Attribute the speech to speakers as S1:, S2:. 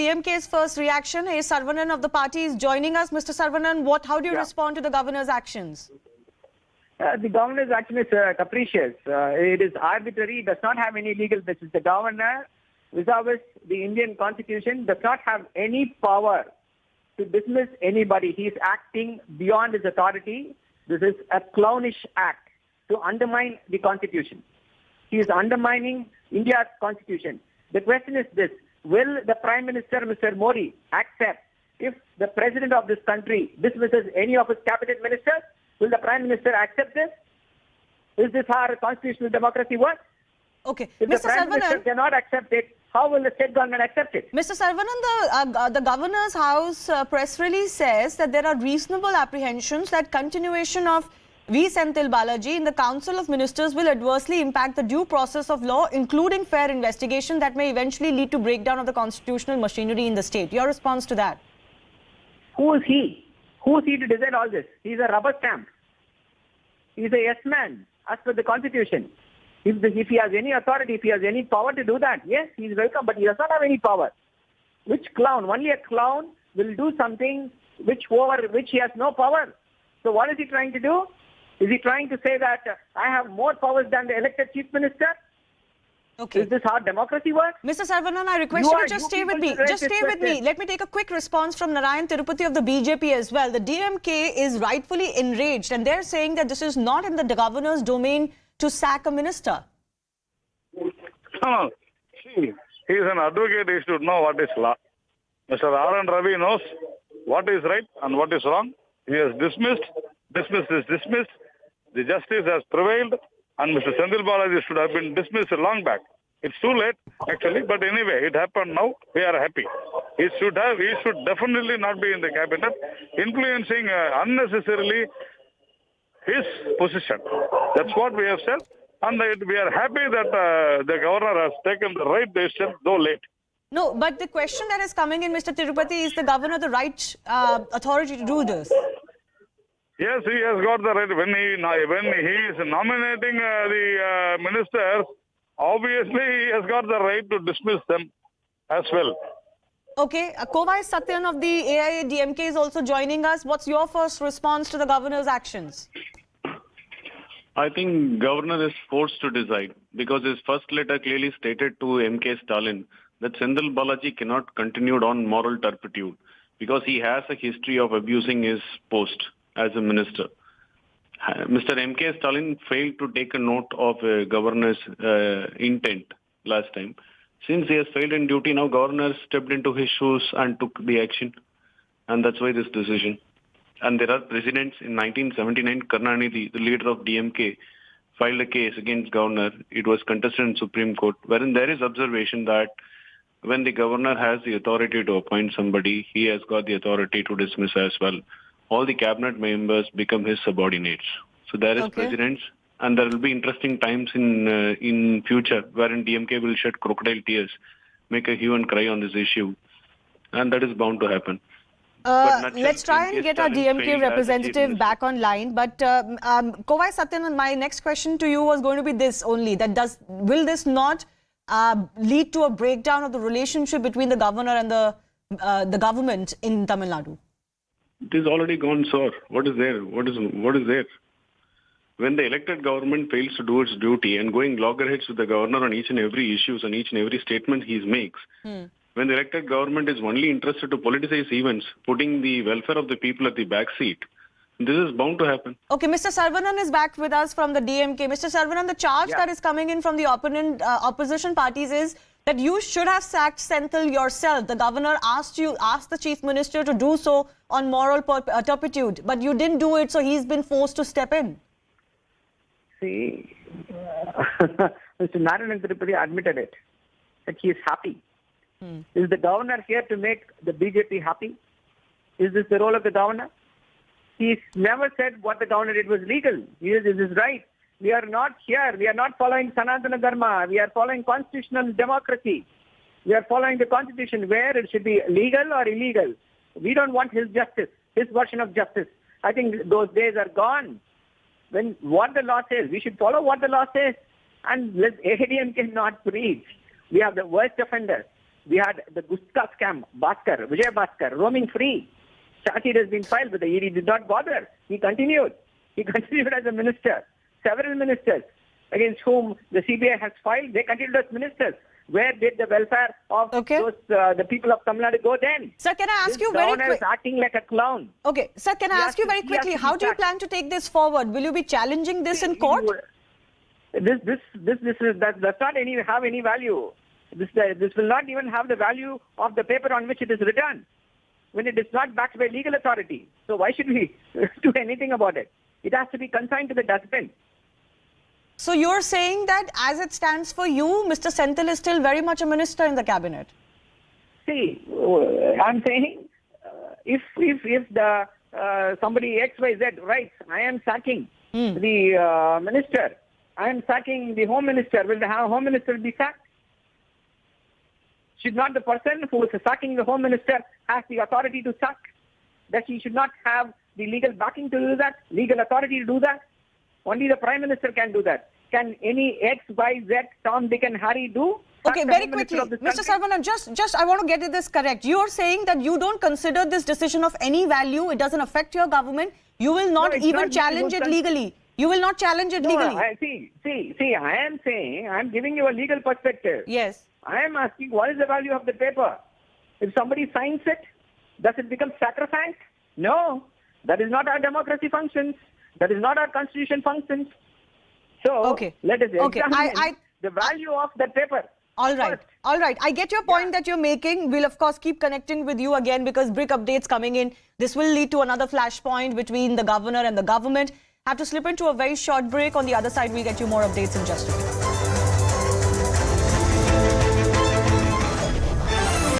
S1: DMK's first reaction. A. Saravanan of the party is joining us. Mr. Saravanan, how do you respond to the governor's actions?
S2: The governor's action is capricious. It is arbitrary, does not have any legal basis. The governor, vis-a-vis the Indian constitution, does not have any power to dismiss anybody. He is acting beyond his authority. This is a clownish act to undermine the constitution. He is undermining India's constitution. The question is this: will the Prime Minister, Mr. Modi, accept if the President of this country dismisses any of his cabinet ministers? Will the Prime Minister accept this? Is this how constitutional democracy works?
S1: Okay.
S2: If
S1: Mr.
S2: the Prime Minister
S1: Saravanan,
S2: cannot accept it, how will the state government accept it?
S1: Mr. Saravanan, the Governor's House press release says that there are reasonable apprehensions that continuation of V. Senthil Balaji in the Council of Ministers will adversely impact the due process of law, including fair investigation that may eventually lead to breakdown of the constitutional machinery in the state. Your response to that?
S2: Who is he? Who is he to decide all this? He is a rubber stamp. He is a yes man as per the constitution. If he has any authority, if he has any power to do that, yes, he is welcome, but he does not have any power. Which clown? Only a clown will do something over which he has no power. So what is he trying to do? Is he trying to say that I have more powers than the elected chief minister?
S1: Okay.
S2: Is this how democracy works?
S1: Mr. Saravanan, I request you to just stay with me. Just stay with me. Let me take a quick response from Narayan Tirupati of the BJP as well. The DMK is rightfully enraged and they're saying that this is not in the governor's domain to sack a minister.
S3: No. See, he is an advocate. He should know what is law. Mr. R. N. Ravi knows what is right and what is wrong. He has dismissed. Dismissed is dismissed. The justice has prevailed. And Mr. Senthil Balaji should have been dismissed long back. It's too late, actually, but anyway, it happened now. We are happy. He should definitely not be in the cabinet, influencing unnecessarily his position. That's what we have said. And we are happy that the governor has taken the right decision, though late.
S1: No, but the question that is coming in, Mr. Tirupati, is the governor the right authority to do this?
S3: Yes, he has got the right. When he is nominating the ministers, obviously he has got the right to dismiss them as well.
S1: Okay, Kovai Satyan of the AIA-DMK is also joining us. What's your first response to the governor's actions?
S4: I think governor is forced to decide because his first letter clearly stated to M.K. Stalin that Senthil Balaji cannot continue on moral turpitude because he has a history of abusing his post as a minister. Mr. M.K. Stalin failed to take a note of governor's intent last time. Since he has failed in duty, now governor stepped into his shoes and took the action. And that's why this decision. And there are precedents. In 1979, Karunanidhi, the leader of DMK, filed a case against governor. It was contested in Supreme Court, wherein there is observation that when the governor has the authority to appoint somebody, he has got the authority to dismiss as well. All the cabinet members become his subordinates. So there is precedents, and there will be interesting times in future wherein DMK will shed crocodile tears, make a hue and cry on this issue, and that is bound to happen.
S1: Let's try and get our DMK representative back online. But Kovai Satyan, my next question to you was going to be this only: will this not lead to a breakdown of the relationship between the governor and the government in Tamil Nadu?
S4: It is already gone sour. What is there? What is there? When the elected government fails to do its duty and going loggerheads with the governor on each and every issues and each and every statement he makes, when the elected government is only interested to politicize events, putting the welfare of the people at the back seat, this is bound to happen. Okay,
S1: Mr. Saravanan is back with us from the DMK. Mr. Saravanan, the charge that is coming in from the opposition parties is that you should have sacked Senthil yourself. The governor asked the chief minister to do so on moral turpitude, but you didn't do it, so he's been forced to step in.
S2: See, Mr. Narayan Tirupati admitted it, that he is happy. Is the governor here to make the BJP happy? Is this the role of the governor? He's never said what the governor did was legal. This is right. We are not here. We are not following Sanatana Dharma. We are following constitutional democracy. We are following the constitution where it should be legal or illegal. We don't want his justice, his version of justice. I think those days are gone. When what the law says, we should follow what the law says. And let ADM cannot preach. We have the worst offenders. We had the Guska scam, Bhaskar, Vijay Bhaskar, roaming free. Charge sheet has been filed, but the ED did not bother. He continued. He continued as a minister. Several ministers against whom the CBI has filed, they continued as ministers. Where did the welfare of those, the people of Tamil Nadu go then?
S1: Sir, can I ask
S2: This
S1: you very
S2: governor is
S1: quickly?
S2: acting like a clown.
S1: Okay, sir, can I ask you very quickly, how do you plan to take this forward? Will you be challenging this in court?
S2: This does not have any value. This will not even have the value of the paper on which it is written, when it is not backed by legal authority. So why should we do anything about it? It has to be consigned to the dustbin.
S1: So you're saying that as it stands for you, Mr. Senthil is still very much a minister in the cabinet?
S2: See, I'm saying if the somebody XYZ writes, I am sacking the minister, I am sacking the home minister, will the home minister be sacked? Should not the person who is sacking the home minister have the authority to sack? That he should not have the legal backing to do that, legal authority to do that? Only the Prime Minister can do that. Can any X, Y, Z, Tom, Dick and Harry do?
S1: Okay, very quickly, Mr. Saravanan, just I want to get this correct. You're saying that you don't consider this decision of any value. It doesn't affect your government. You will not even challenge it legally. You will not challenge it legally.
S2: See, I am saying, I am giving you a legal perspective.
S1: Yes.
S2: I am asking, what is the value of the paper? If somebody signs it, does it become sacrosanct? No. That is not how democracy functions. That is not how constitution functions. So, let us examine the value of that paper.
S1: All right.
S2: First.
S1: All right. I get your point that you're making. We'll, of course, keep connecting with you again because BRIC updates coming in. This will lead to another flashpoint between the governor and the government. Have to slip into a very short break. On the other side, we'll get you more updates in just a minute.